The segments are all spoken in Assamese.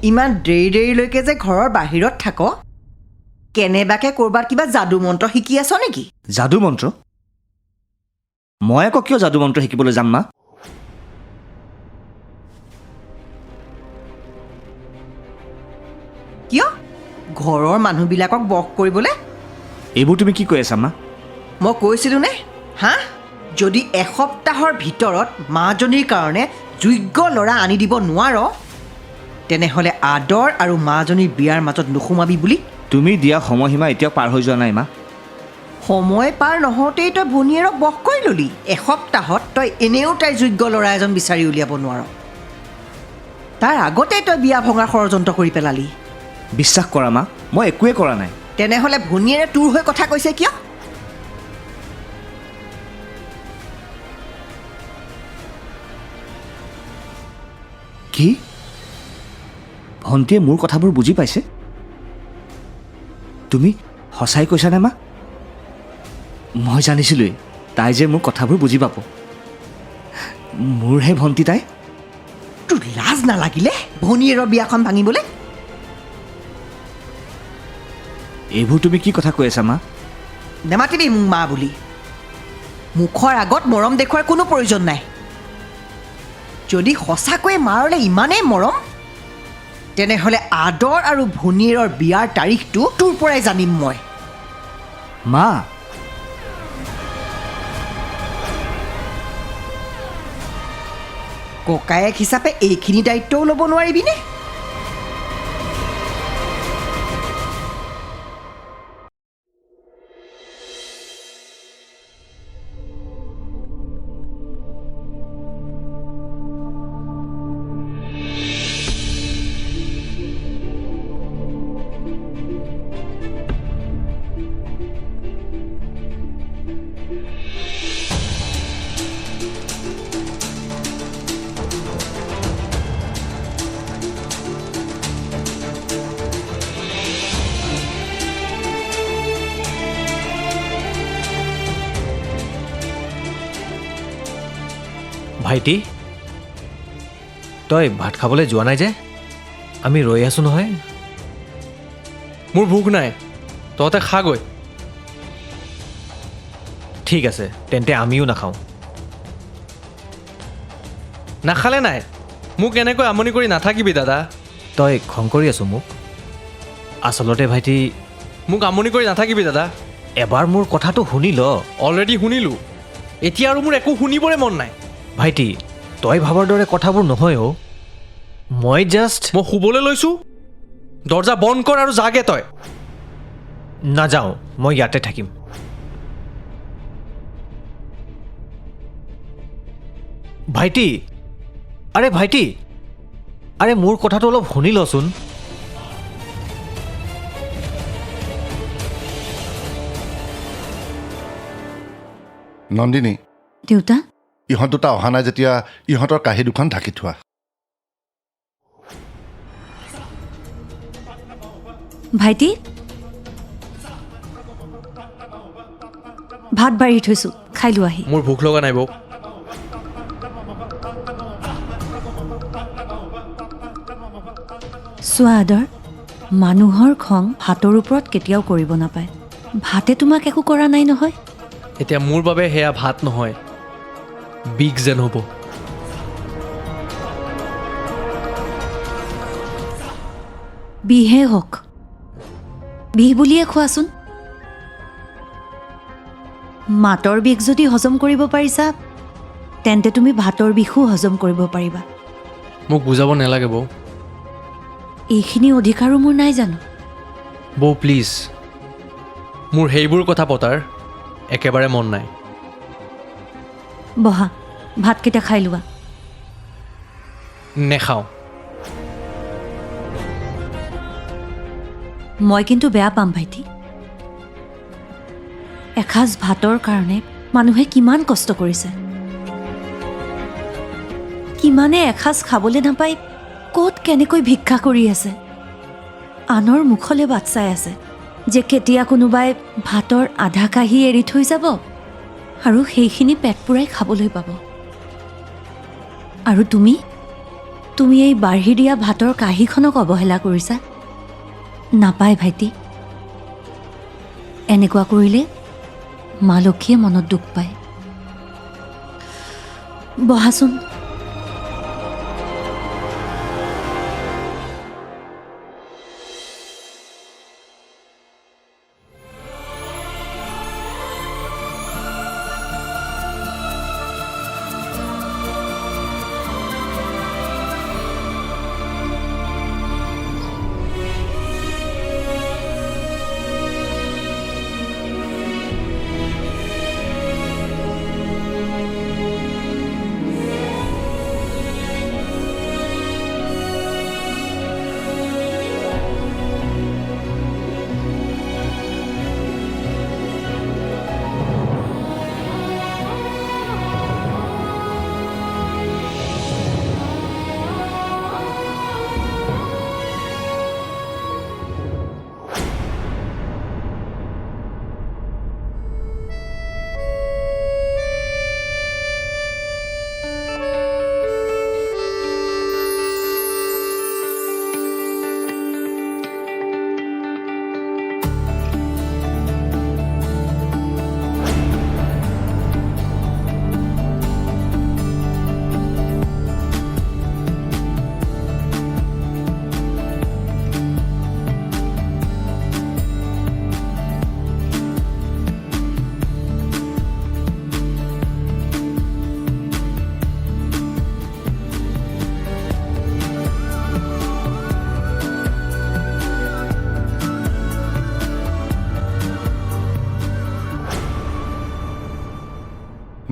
ইমান দেৰিলৈকে যে ঘৰৰ বাহিৰত থাক কেনেবাকে কৰবাত কিবা যাদু মন্ত্ৰ শিকি আছ নেকি? যাদু মন্ত্ৰ? মই আকৌ কিয় যাদু মন্ত্ৰ শিকিবলৈ যাম মা? কিয় ঘৰৰ মানুহবিলাকক বশ কৰিবলৈ? এইবোৰ তুমি কি কৈ আছা মা? মই কৈছিলোঁ নে হা যদি এসপ্তাহৰ ভিতৰত মাজনীৰ কাৰণে যোগ্য ল'ৰা আনি দিব নোৱাৰ তেনেহ'লে আদৰ আৰু মাজনীৰ বিয়াৰ মাজত নোসোমাবি বুলি। তুমি দিয়া সময়সীমা এতিয়াও পাৰ হৈ যোৱা নাই মা। সময় পাৰ নহওঁতেই তই ভনীয়েৰক বশ কৰি ল'লি। এসপ্তাহত তই এনেও তাইৰ যোগ্য ল'ৰা এজন বিচাৰি উলিয়াব নোৱাৰ। তাৰ আগতে তই বিয়া ভঙাৰ ষড়যন্ত্ৰ কৰি পেলালি। বিশ্বাস কৰা মা, মই একোৱে কৰা নাই। তেনেহ'লে ভনীয়েৰে তোৰ হৈ কথা কৈছে কিয়? কি ভণ্টিয়ে মোৰ কথাবোৰ বুজি পাইছে? তুমি সঁচাই কৈছানে মা? মই জানিছিলোঁৱেই তাই যে মোৰ কথাবোৰ বুজি পাব। মোৰহে ভণ্টি তাই। তোৰ লাজ নালাগিলে ভনীয়েৰৰ বিয়াখন ভাঙিবলৈ? এইবোৰ তুমি কি কথা কৈ আছা মা? নেমাতিবি মোক মা বুলি। মুখৰ আগত মৰম দেখুৱাৰ কোনো প্ৰয়োজন নাই। যদি সঁচাকৈয়ে মাৰলৈ ইমানেই মৰম তেনেহ'লে আদৰ আৰু ভনীয়েৰৰ বিয়াৰ তাৰিখটো তোৰ পৰাই জানিম মই। মা ককায়েক হিচাপে এইখিনি দায়িত্বও ল'ব নোৱাৰিবিনে? ভাইটি, তই ভাত খাবলৈ যোৱা নাই যে? আমি ৰৈ আছোঁ নহয়। মোৰ ভোক নাই, তহঁতে খাগৈ। ঠিক আছে, তেন্তে আমিও নাখাওঁ। নাখালে নাই, মোক এনেকৈ আমনি কৰি নাথাকিবি দাদা। তই খং কৰি আছোঁ মোক? আচলতে ভাইটি, মোক আমনি কৰি নাথাকিবি দাদা। এবাৰ মোৰ কথাটো শুনি ল। অলৰেডি শুনিলোঁ, এতিয়া আৰু মোৰ একো শুনিবলৈ মন নাই। ভাইটি, তই ভাবৰ দৰে কথাবোৰ নহয় অ'। মই শুবলৈ লৈছোঁ, দৰ্জা বন্ধ কৰ আৰু যাগে তই। নাযাওঁ, মই ইয়াতে থাকিম। ভাইটি, আৰে মোৰ কথাটো অলপ শুনি লচোন। নন্দিনী, দেউতা, ইহঁত দুটা অহা নাই যেতিয়া ইহঁতৰ কাঁহী দুখন ঢাকি থোৱা। ভাইটি, ভাত বাঢ়ি থৈছোঁ, খাই লোৱাহি। মোৰ ভোক লগা নাই বৌ। চোৱা আদৰ, মানুহৰ খং ভাতৰ ওপৰত কেতিয়াও কৰিব নাপায়। ভাতে তোমাক একো কৰা নাই নহয়। এতিয়া মোৰ বাবে সেয়া ভাত নহয়, বিষ যেন হ'ব। বিহে হওক, বিহ বুলিয়ে খোৱাচোন। মাতৰ বিষ যদি হজম কৰিব পাৰিছা তেন্তে তুমি ভাতৰ বিষো হজম কৰিব পাৰিবা। মোক বুজাব নালাগে বৌ। এইখিনি অধিকাৰো মোৰ নাই জানো? বৌ প্লিজ, মোৰ সেইবোৰ কথা পতাৰ একেবাৰে মন নাই। বহা, ভাতকেইটা খাই লোৱা। নেখাওঁ। মই কিন্তু বেয়া পাম ভাইটি। এসাঁজ ভাতৰ কাৰণে মানুহে কিমান কষ্ট কৰিছে, কিমানে এসাঁজ খাবলৈ নাপাই ক'ত কেনেকৈ ভিক্ষা কৰি আছে। আনৰ মুখলৈ বাট চাই আছে যে কেতিয়া কোনোবাই ভাতৰ আধা কাঁহী এৰি থৈ যাব আৰু সেইখিনি পেট পূৰাই খাবলৈ পাব। আৰু তুমি এই বাঢ়ি দিয়া ভাতৰ কাঁহীখনক অৱহেলা কৰিছা? নাপায় ভাইটি, এনেকুৱা কৰিলে মা লক্ষীয়ে মনত দুখ পায়। বহাচোন।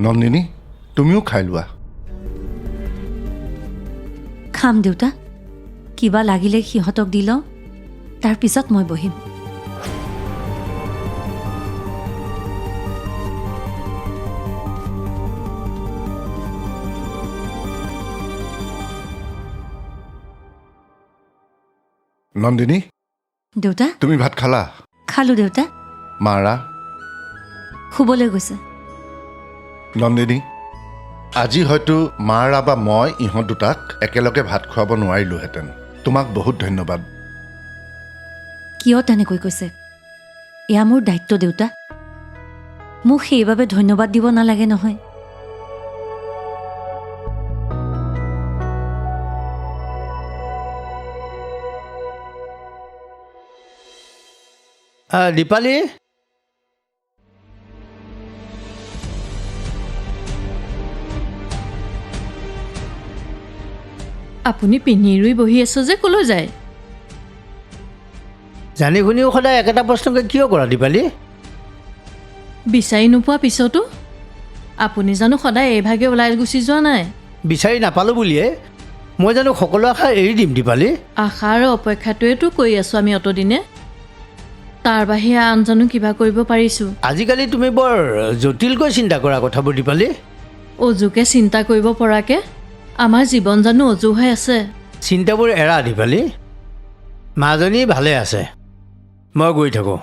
নন্দিনী, তুমিও খাই লোৱা। খাম দেউতা, কিবা লাগিলে সিহঁতক দি লওঁ, তাৰপিছত মই বহিম। নন্দিনী, দেউতা, তুমি ভাত খালা? খালোঁ দেউতা। মাৰা। শুবলৈ গৈছে। নন্দিনী, আজি হয়তো মাৰা বা মই ইহঁত দুটাক একেলগে ভাত খুৱাব নোৱাৰিলোহেঁতেন। তোমাক বহুত ধন্যবাদ। কিয় তেনেকৈ কৈছে? এয়া মোৰ দায়িত্ব দেউতা, মোক সেইবাবে ধন্যবাদ দিব নালাগে নহয়। দীপালী, আপুনি পিন্ধি ৰুই বহি আছো যে, ক'লৈ যায়? জানি শুনিও সদায় একেটা প্ৰশ্নকে কিয় কৰা দীপালী? বিচাৰি নোপোৱা পিছতো আপুনি জানো সদায় এইভাগে ওলাই গুচি যোৱা নাই? বিচাৰি নাপালোঁ বুলিয়ে মই জানো সকলো আশা এৰি দিম দীপালী? আশা আৰু অপেক্ষাটোৱেতো কৰি আছোঁ আমি অতদিনে। তাৰ বাহিৰে আন জানো কিবা কৰিব পাৰিছোঁ? আজিকালি তুমি বৰ জটিলকৈ চিন্তা কৰা কথাবোৰ দীপালী। অজুকে চিন্তা কৰিব পৰাকে আমাৰ জীৱন জানো অজু হৈ আছে? চিন্তাবোৰ এৰা দীপালী, মাজনী ভালে আছে, মই গৈ থাকোঁ।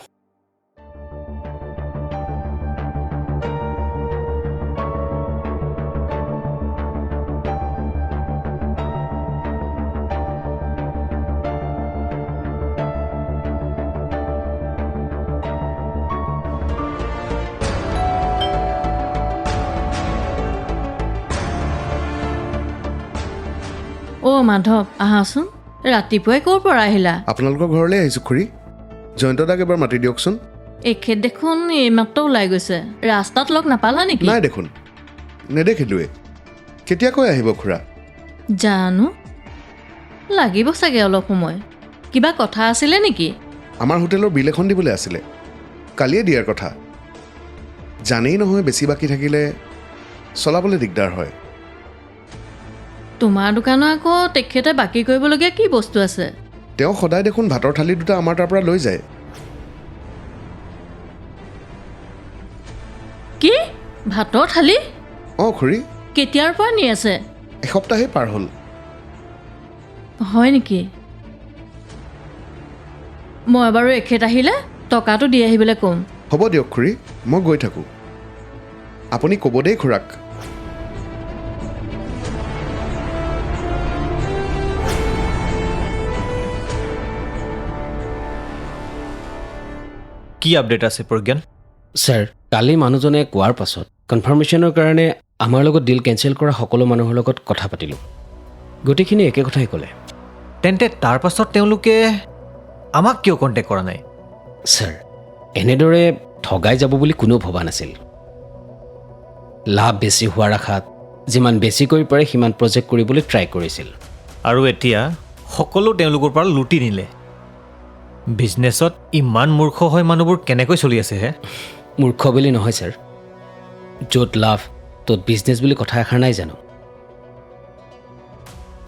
অ' মাধৱ, আহাচোন। ৰাতিপুৱাই ক'ৰ পৰা আহিলা? আপোনালোকৰ ঘৰলৈ আহিছোঁ খুৰী। জয়ন্তদাক এবাৰ মাতি দিয়কচোন। এখেত দেখোন এইমাত্ৰ ওলাই গৈছে, ৰাস্তাত লগ নাপালা নেকি? নাই দেখোন, নেদেখিলোৱে। কেতিয়াকৈ আহিব খুৰা? জানো, লাগিব চাগে অলপ সময়। কিবা কথা আছিলে নেকি? আমাৰ হোটেলৰ বিল এখন দিবলৈ আছিলে, কালিয়ে দিয়াৰ কথা। জানেই নহয়, বেছি বাকী থাকিলে চলাবলৈ দিগদাৰ হয়। তোমাৰ দোকানৰ আকৌ তেখেতে বাকী কৰিবলগীয়া কি বস্তু আছে? তেওঁ সদায় দেখোন ভাতৰ থালি দুটা আমাৰ তাৰ পৰা লৈ যায়। কি ভাতৰ থালি? অঁ খুৰী, কেতিয়াৰ পৰা নি আছে? এসপ্তাহেই পাৰ হ'ল। হয় নেকি? মই বাৰু এখেত আহিলে টকাটো দি আহিবলৈ ক'ম। হ'ব দিয়ক খুৰী, মই গৈ থাকোঁ। আপুনি ক'ব দেই খুৰাক। কি আপডেট আছে প্ৰজ্ঞান? ছাৰ কালি মানুহজনে কোৱাৰ পাছত কনফাৰ্মেশ্যনৰ কাৰণে আমাৰ লগত ডিল কেঞ্চেল কৰা সকলো মানুহৰ লগত কথা পাতিলোঁ। গোটেইখিনি একে কথাই ক'লে। তেন্তে তাৰ পাছত তেওঁলোকে আমাক কিয় কণ্টেক্ট কৰা নাই? ছাৰ এনেদৰে ঠগাই যাব বুলি কোনেও ভবা নাছিল। লাভ বেছি হোৱাৰ আশাত যিমান বেছিকৈ পাৰে সিমান প্ৰজেক্ট কৰিবলৈ ট্ৰাই কৰিছিল। আৰু এতিয়া সকলো তেওঁলোকৰ পৰা লুটি নিলে। বিজনেছত ইমান মূৰ্খ হৈ মানুহবোৰ কেনেকৈ চলি আছে হে? মূৰ্খ বুলি নহয় ছাৰ, য'ত লাভ ত'ত বিজনেছ বুলি কথা এষাৰ নাই জানো?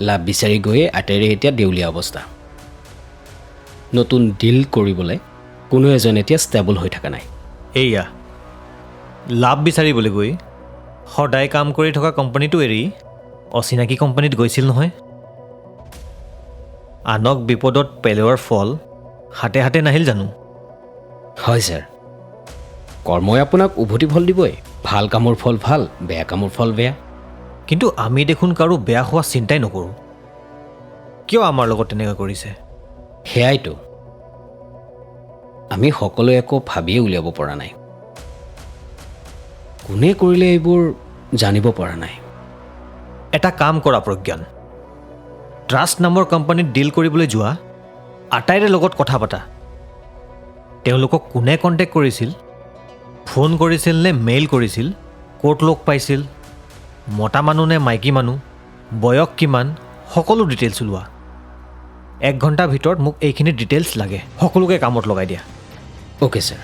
লাভ বিচাৰি গৈয়ে আটাইৰে এতিয়া দেউলীয়া অৱস্থা। নতুন ডিল কৰিবলৈ কোনো এজন এতিয়া ষ্টেবল হৈ থকা নাই। এইয়া লাভ বিচাৰিবলৈ গৈ সদায় কাম কৰি থকা কোম্পানীটো এৰি অচিনাকি কোম্পানীত গৈছিল নহয়। আনক বিপদত পেলোৱাৰ ফল হাতে হাতে নাহিল জানো? হয় ছাৰ, কৰ্মই আপোনাক উভতি ফল দিবই। ভাল কামৰ ফল ভাল, বেয়া কামৰ ফল বেয়া। কিন্তু আমি দেখোন কাৰো বেয়া হোৱা চিন্তাই নকৰোঁ। কিয় আমাৰ লগত তেনেকৈ কৰিছে? সেয়াইতো আমি সকলোৱে একো ভাবিয়ে উলিয়াব পৰা নাই। কোনে কৰিলে এইবোৰ জানিব পৰা নাই। এটা কাম কৰা প্ৰজ্ঞান, ট্ৰাষ্ট নামৰ কোম্পানীত ডিল কৰিবলৈ যোৱা আটাইৰে লগত কথা পাতা। তেওঁলোকক কোনে কণ্টেক্ট কৰিছিল, ফোন কৰিছিল নে মেইল কৰিছিল, ক'ত লগ পাইছিল, মতা মানুহ নে মাইকী মানুহ, বয়স কিমান, সকলো ডিটেইলছ ওলোৱা। 1 ঘণ্টাৰ ভিতৰত মোক এইখিনি ডিটেইলছ লাগে। সকলোকে কামত লগাই দিয়া। Okay sir.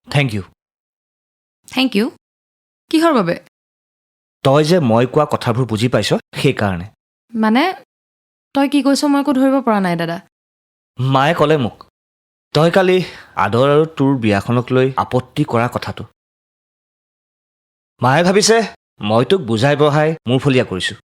Thank you. Thank you. কিহৰ বাবে? তই যে মই কোৱা কথাবোৰ বুজি পাইছ সেইকাৰণে। মানে তই কি কৈছ মই একো ধৰিব পৰা নাই দাদা। মায়ে ক'লে মোক তই কালি আদৰ আৰু তোৰ বিয়াখনক লৈ আপত্তি কৰা কথাটো। মায়ে ভাবিছে মই তোক বুজাই বঢ়াই মূৰফলীয়া কৰিছোঁ।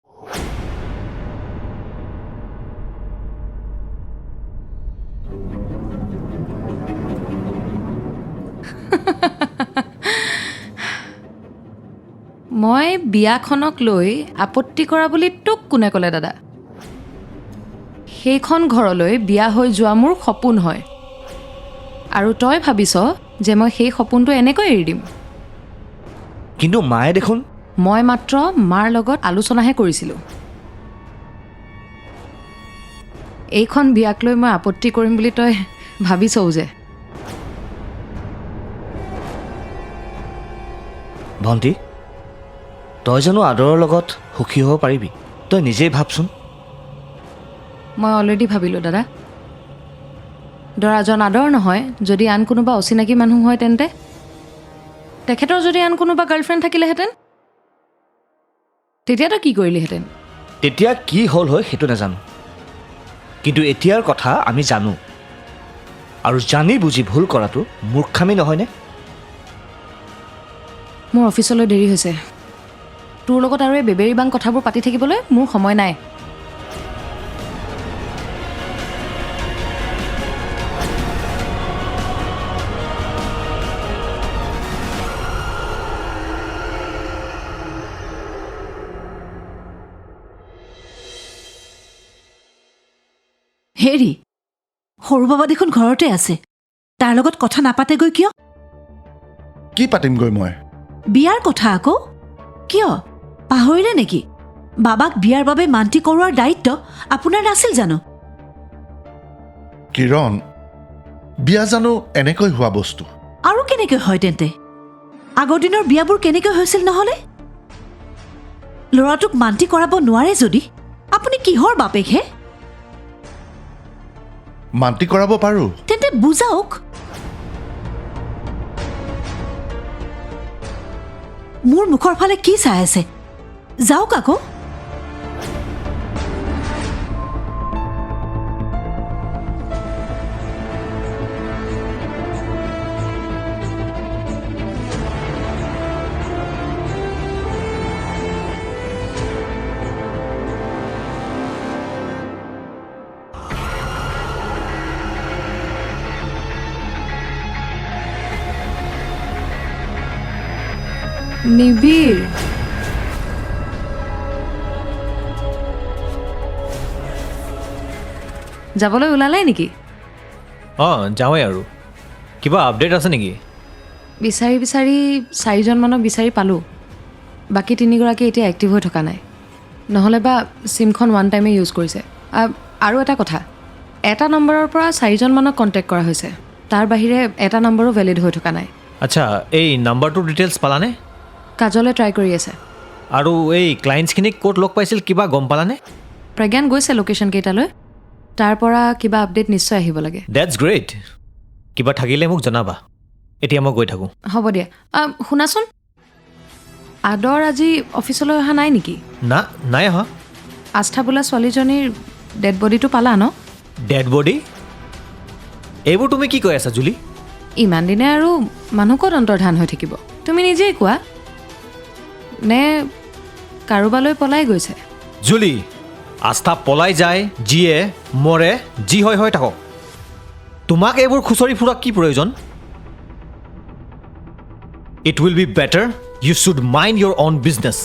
মই বিয়াখনক লৈ আপত্তি কৰা বুলি তোক কোনে ক'লে দাদা? সেইখন ঘৰলৈ বিয়া হৈ যোৱা মোৰ সপোন হয়, আৰু তই ভাবিছ যে মই সেই সপোনটো এনেকৈ এৰি দিম? কিন্তু মায়ে দেখোন। মই মাত্ৰ মাৰ লগত আলোচনাহে কৰিছিলোঁ। এইখন বিয়াক লৈ মই আপত্তি কৰিম বুলি তই ভাবিছও যে? ভণ্টি, তই জানো আদৰৰ লগত সুখী হ'ব পাৰিবি? তই নিজেই ভাবচোন। মই অলৰেডি ভাবিলোঁ দাদা। দৰাজন আদৰ নহয়, যদি আন কোনোবা অচিনাকি মানুহ হয় তেন্তে? তেখেতৰ যদি আন কোনোবা গাৰ্লফ্ৰেণ্ড থাকিলেহেঁতেন তেতিয়া তই কি কৰিলিহেঁতেন? তেতিয়া কি হ'ল হয় সেইটো নাজানো, কিন্তু এতিয়াৰ কথা আমি জানো। আৰু জানি বুজি ভুল কৰাটো মূৰ্খামি নহয়নে? মোৰ অফিচলৈ দেৰি হৈছে। তোৰ লগত আৰু এই বেবেৰী বাং কথাবোৰ পাতি থাকিবলৈ মোৰ সময় নাই। হেৰি, সৰু বাবা দেখোন ঘৰতে আছে। তাৰ লগত কথা নাপাতেগৈ কিয়? কি পাতিমগৈ মই? বিয়াৰ কথা আকৌ। কিয় পাহৰিলে নেকি? বাবাক বিয়াৰ বাবে মান্তি কৰোৱাৰ দায়িত্ব আপোনাৰ নাছিল জানো? কিৰণ, বিয়া জানো এনেকৈ হোৱা বস্তু? আৰু কেনেকৈ হয় তেন্তে? আগৰ দিনৰ বিয়াবোৰ কেনেকৈ হৈছিল নহ'লে? ল'ৰাটোক মান্তি কৰাব নোৱাৰে যদি আপুনি কিহৰ বাপেকহে? মান্তি কৰাব পাৰোঁ। তেন্তে বুজাওক। মোৰ মুখৰ ফালে কি চাই আছে? যাওক আকৌ। নিবিৰ যাবলৈ ওলালে নেকি? অঁ যাওঁৱেই আৰু কিবা আপডেট আছে নেকি? বিচাৰি বিচাৰি 4জনমানক বিচাৰি পালোঁ। বাকী 3গৰাকী এতিয়া এক্টিভ হৈ থকা নাই, নহ'লে বা চিমখন ওৱান টাইমে ইউজ কৰিছে। আৰু এটা কথা, এটা নম্বৰৰ পৰা 4জনমানক কণ্টেক্ট কৰা হৈছে, তাৰ বাহিৰে এটা নম্বৰো ভেলিড হৈ থকা নাই। আচ্ছা, এই নাম্বাৰটোৰ ডিটেইলছ পালানে? কাজলে ট্ৰাই কৰি আছে। আৰু এই ক্লায়েণ্টছখিনিক ক'ত লগ পাইছিল কিবা গম পালানে? প্ৰজ্ঞান গৈছে লোকেশ্যন কেইটালৈ, তাৰ পৰা কিবা আপডেট নিশ্চয় আহিব লাগে। That's great. কিবা থাকিলে মোক জনাবা। এতিয়া মই গৈ থাকোঁ। হ'ব দিয়া। শুনাচোন, আদৰ আজি অফিচলৈ অহা নাই নেকি? না, নাই অহা। আস্থা বোলা ছোৱালীজনীৰ ডেড বডিটো পালা ন? Dead body? এইবোৰ তুমি কি কৈ আছা জুলি? ইমান দিনে আৰু মানুহ ক'ত অন্তৰ্ধান হৈ থাকিব, তুমি নিজেই কোৱা। নে কাৰোবালৈ পলাই গৈছে? জুলি, আস্থা পলাই যায়, যিয়ে মৰে, যি হয় হৈ থাকক। তোমাক এইবোৰ খুচৰি ফুৰা কি প্ৰয়োজন? It will be better you should mind your own business.